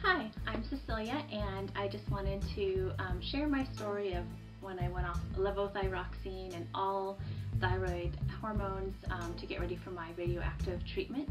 Hi, I'm Cecilia, and I just wanted to share my story of when I went off levothyroxine and all thyroid hormones to get ready for my radioactive treatment.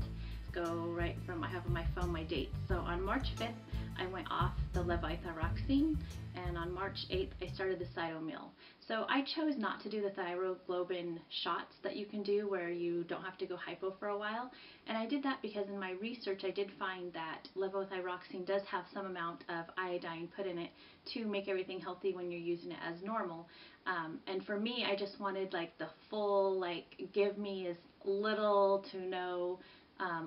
Go right from, I have on my phone my dates. So on March 5th, I went off the levothyroxine, and on March 8th, I started the cytomel. So I chose not to do the thyroglobin shots that you can do where you don't have to go hypo for a while. And I did that because in my research, I did find that levothyroxine does have some amount of iodine put in it to make everything healthy when you're using it as normal. And for me, I just wanted like the full, like, give me as little to no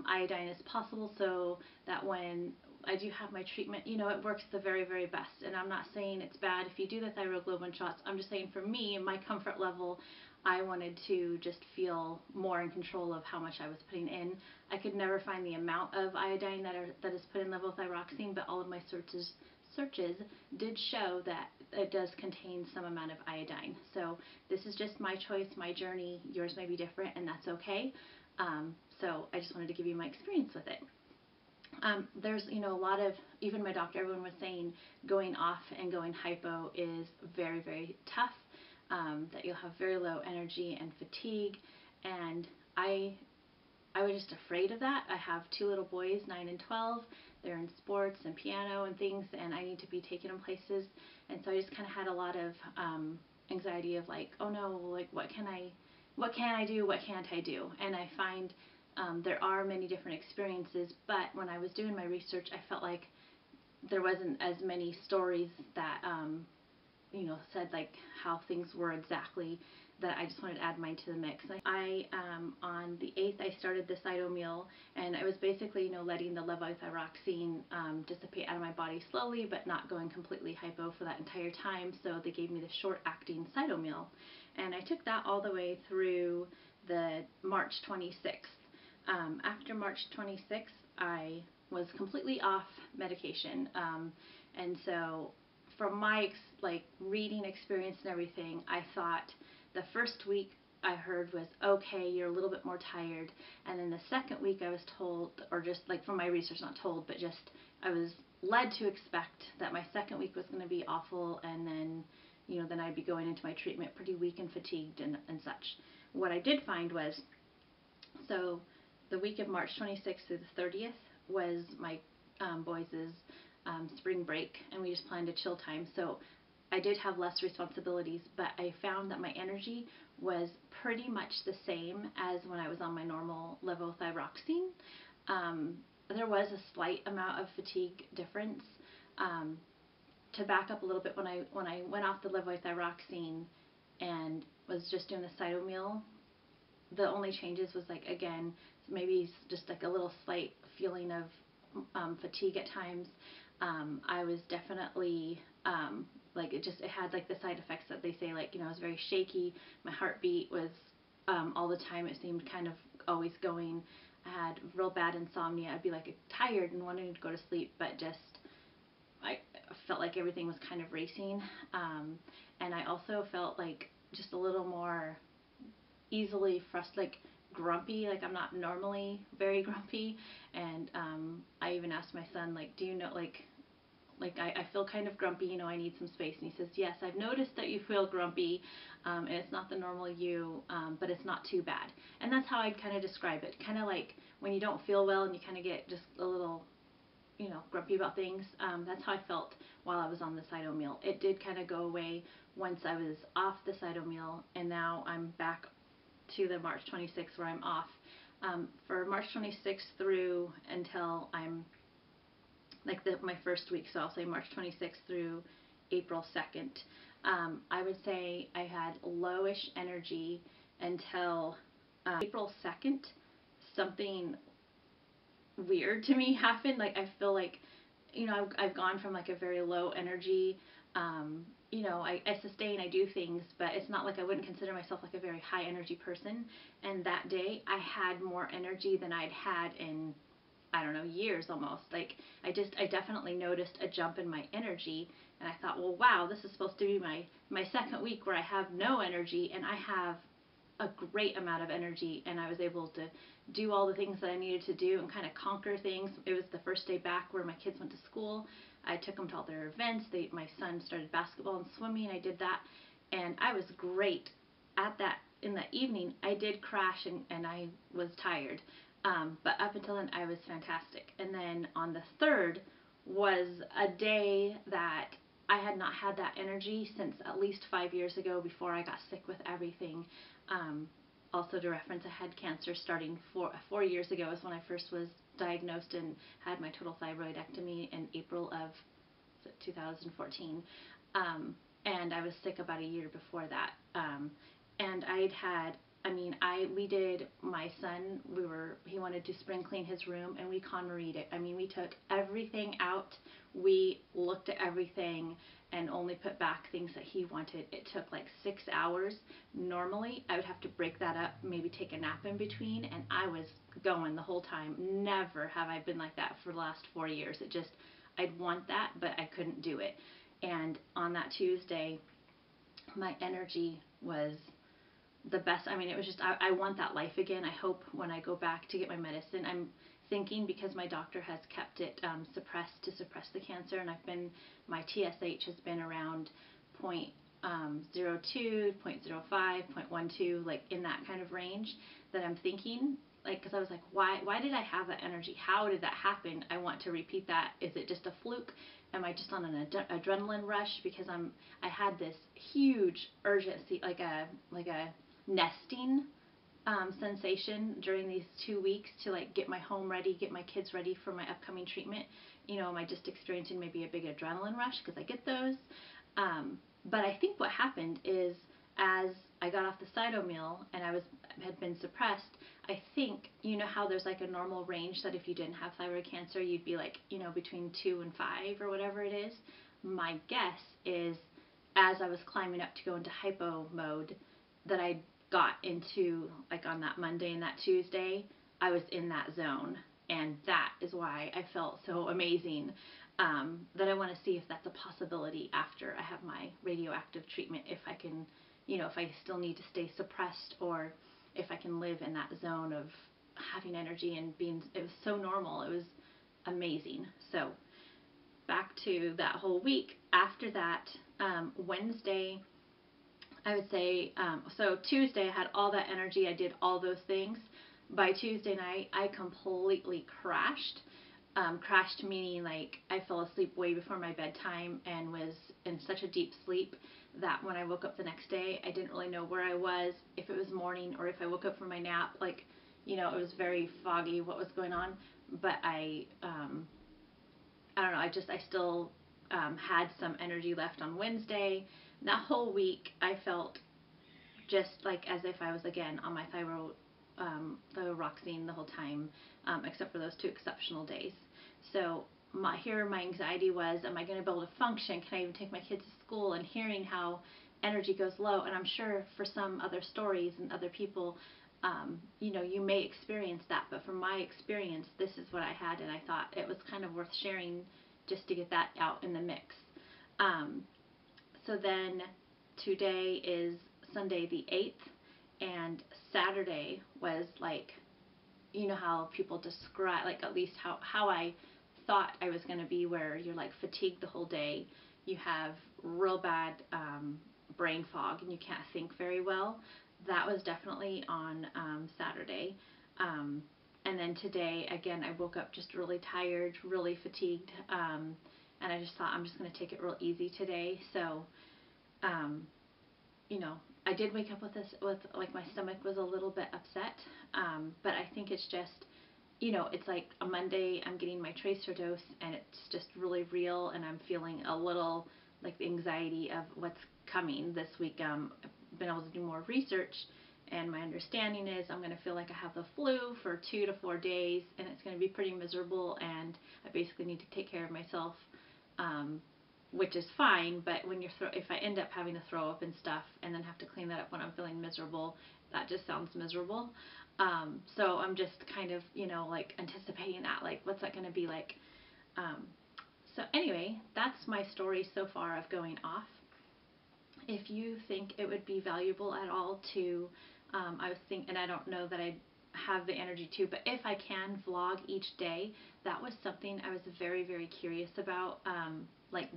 iodine as possible, so that when I do have my treatment, you know, it works the very, very best. And I'm not saying it's bad if you do the thyroglobin shots. I'm just saying for me, my comfort level, I wanted to just feel more in control of how much I was putting in. I could never find the amount of iodine that is put in levothyroxine, but all of my searches did show that it does contain some amount of iodine. So this is just my choice, my journey. Yours may be different, and that's okay. So I just wanted to give you my experience with it. There's, you know, a lot of, even my doctor, everyone was saying going off and going hypo is very, very tough, that you'll have very low energy and fatigue, and I was just afraid of that. I have two little boys, 9 and 12. They're in sports and piano and things, and I need to be taking them places, and so I just kind of had a lot of anxiety of like, oh no, like what can I do, what can't I do? And I find there are many different experiences, but when I was doing my research, I felt like there wasn't as many stories that, you know, said like how things were exactly, that I just wanted to add mine to the mix. On the 8th, I started the cytomel, and I was basically, you know, letting the levothyroxine dissipate out of my body slowly, but not going completely hypo for that entire time, so they gave me the short-acting cytomel. And I took that all the way through the March 26th. After March 26th, I was completely off medication, and so from my reading experience and everything, I thought the first week I heard was, okay, you're a little bit more tired, and then the second week I was told, or just like from my research, not told, but just I was led to expect that my second week was going to be awful, and then, you know, then I'd be going into my treatment pretty weak and fatigued and such. What I did find was, so the week of March 26th through the 30th was my boys' spring break, and we just planned a chill time. So I did have less responsibilities, but I found that my energy was pretty much the same as when I was on my normal levothyroxine. There was a slight amount of fatigue difference. To back up a little bit, when I went off the levothyroxine and was just doing the cytomel, the only changes was, like, again, maybe just like a little slight feeling of fatigue at times. I was definitely like, it had like the side effects that they say, like, you know, I was very shaky. My heartbeat was all the time, it seemed kind of always going. I had real bad insomnia. I'd be like tired and wanting to go to sleep, but just I felt like everything was kind of racing. And I also felt like just a little more easily frustrated, like grumpy. Like, I'm not normally very grumpy, and I even asked my son, like, do you know, like I feel kind of grumpy, you know, I need some space. And he says, yes, I've noticed that you feel grumpy, and it's not the normal you, but it's not too bad. And that's how I'd kind of describe it, kind of like when you don't feel well and you kind of get just a little, you know, grumpy about things. That's how I felt while I was on the cytomel. It did kind of go away once I was off the cytomel, and now I'm back to the March 26th where I'm off. For March 26th through until I'm like my first week, so I'll say March 26th through April 2nd, I would say I had lowish energy until April 2nd. Something weird to me happened. Like, I feel like, you know, I've gone from like a very low energy, you know, I sustain, I do things, but it's not like I wouldn't consider myself like a very high energy person. And that day I had more energy than I'd had in, I don't know, years almost. Like, I definitely noticed a jump in my energy, and I thought, well, wow, this is supposed to be my second week where I have no energy, and I have a great amount of energy, and I was able to do all the things that I needed to do and kind of conquer things. It was the first day back where my kids went to school. I took them to all their events. My son started basketball and swimming. I did that, and I was great at that. In the evening, I did crash, and I was tired. But up until then, I was fantastic. And then on the 3rd was a day that I had not had that energy since at least 5 years ago, before I got sick with everything. Also, to reference, I had cancer starting 4 years ago is when I first was diagnosed and had my total thyroidectomy in April of 2014. And I was sick about a year before that. And we did, my son, he wanted to spring clean his room, and we KonMari'd it. We took everything out. We looked at everything and only put back things that he wanted. It took like 6 hours. Normally, I would have to break that up, maybe take a nap in between, and I was going the whole time. Never have I been like that for the last 4 years. I'd want that, but I couldn't do it. And on that Tuesday, my energy was the best. It was just, I want that life again. I hope when I go back to get my medicine, I'm thinking, because my doctor has kept it suppressed to suppress the cancer, and my TSH has been around 0.02, 0.05, 0.12, like in that kind of range, that I'm thinking, like, because I was like, why did I have that energy? How did that happen? I want to repeat that. Is it just a fluke? Am I just on an adrenaline rush? Because I had this huge urgency, like a nesting sensation during these 2 weeks to like get my home ready, get my kids ready for my upcoming treatment. Am I just experiencing maybe a big adrenaline rush because I get those? But I think what happened is, as I got off the Cytomel and had been suppressed, I think, how there's like a normal range that if you didn't have thyroid cancer, you'd be like, between 2 and 5 or whatever it is. My guess is, as I was climbing up to go into HYPO mode, that I got into, like on that Monday and that Tuesday, I was in that zone. And that is why I felt so amazing, that I want to see if that's a possibility after I have my radioactive treatment, if I can, if I still need to stay suppressed, or if I can live in that zone of having energy and it was so normal. It was amazing. So back to that whole week. After that, Wednesday, I would say, so Tuesday I had all that energy. I did all those things. By Tuesday night, I completely crashed. Crashed meaning like I fell asleep way before my bedtime and was in such a deep sleep that when I woke up the next day, I didn't really know where I was, if it was morning or if I woke up from my nap. Like, it was very foggy what was going on. But I don't know, I still had some energy left on Wednesday. That whole week, I felt just like as if I was again on my thyroxine the whole time, except for those 2 exceptional days. So my anxiety was, am I going to be able to function? Can I even take my kids to school? And hearing how energy goes low, and I'm sure for some other stories and other people, you may experience that, but from my experience, this is what I had, and I thought it was kind of worth sharing just to get that out in the mix. So then today is Sunday the 8th, and Saturday was like, how people describe, like at least how I thought I was going to be, where you're like fatigued the whole day, you have real bad brain fog, and you can't think very well. That was definitely on Saturday. And then today, again, I woke up just really tired, really fatigued, and I just thought, I'm just going to take it real easy today. So, I did wake up with like my stomach was a little bit upset, but I think it's just, it's like a Monday, I'm getting my tracer dose, and it's just really real, and I'm feeling a little like the anxiety of what's coming this week. I've been able to do more research, and my understanding is I'm going to feel like I have the flu for 2 to 4 days, and it's going to be pretty miserable, and I basically need to take care of myself, which is fine. But when if I end up having to throw up and stuff, and then have to clean that up when I'm feeling miserable, that just sounds miserable. So I'm just kind of, like anticipating that, like what's that going to be like. So anyway, that's my story so far of going off. If you think it would be valuable at all to I was thinking, and I don't know that I have the energy to, but if I can vlog each day, that was something I was very, very curious about. Like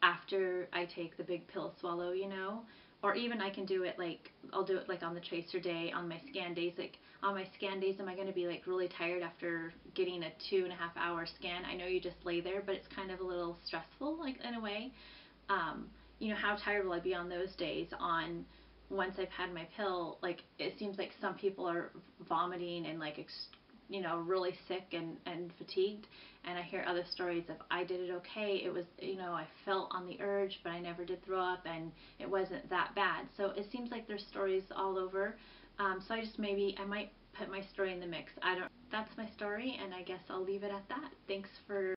after I take the big pill swallow, you know, or even I can do it like, I'll do it like on the tracer day, on my scan days. Like on my scan days, am I going to be like really tired after getting a 2.5 hour scan? I know you just lay there, but it's kind of a little stressful, like in a way. You know, how tired will I be on those days on once I've had my pill? Like it seems like some people are vomiting and like you know, really sick and fatigued, and I hear other stories of I did it okay, it was, you know, I felt on the urge but I never did throw up and it wasn't that bad. So it seems like there's stories all over. So I just, maybe I might put my story in the mix. I don't, that's my story, and I guess I'll leave it at that. Thanks for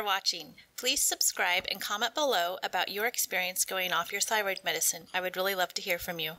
watching. Please subscribe and comment below about your experience going off your thyroid medicine. I would really love to hear from you.